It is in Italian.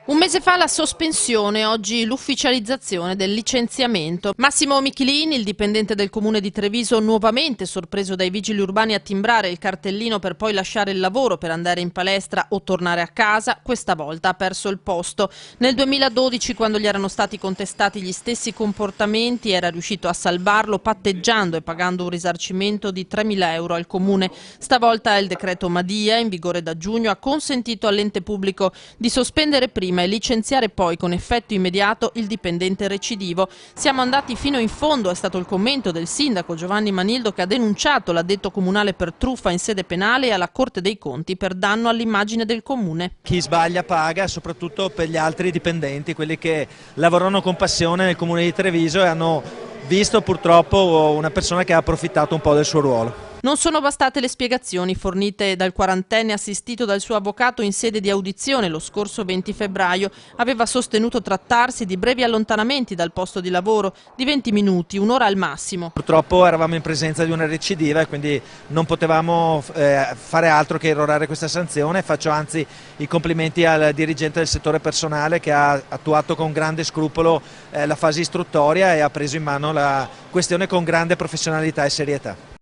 Un mese fa la sospensione, oggi l'ufficializzazione del licenziamento. Massimo Michelini, il dipendente del comune di Treviso, nuovamente sorpreso dai vigili urbani a timbrare il cartellino per poi lasciare il lavoro per andare in palestra o tornare a casa, questa volta ha perso il posto. Nel 2012, quando gli erano stati contestati gli stessi comportamenti, era riuscito a salvarlo patteggiando e pagando un risarcimento di 3.000 euro al comune. Stavolta il decreto Madia, in vigore da giugno, ha consentito all'ente pubblico di sospendere prima e licenziare poi con effetto immediato il dipendente recidivo. Siamo andati fino in fondo, è stato il commento del sindaco Giovanni Manildo, che ha denunciato l'addetto comunale per truffa in sede penale e alla Corte dei Conti per danno all'immagine del comune. Chi sbaglia paga, soprattutto per gli altri dipendenti, quelli che lavorano con passione nel comune di Treviso e hanno visto purtroppo una persona che ha approfittato un po' del suo ruolo. Non sono bastate le spiegazioni fornite dal quarantenne assistito dal suo avvocato in sede di audizione lo scorso 20 febbraio. Aveva sostenuto trattarsi di brevi allontanamenti dal posto di lavoro di 20 minuti, un'ora al massimo. Purtroppo eravamo in presenza di una recidiva e quindi non potevamo fare altro che irrorare questa sanzione. Faccio anzi i complimenti al dirigente del settore personale che ha attuato con grande scrupolo la fase istruttoria e ha preso in mano la questione con grande professionalità e serietà.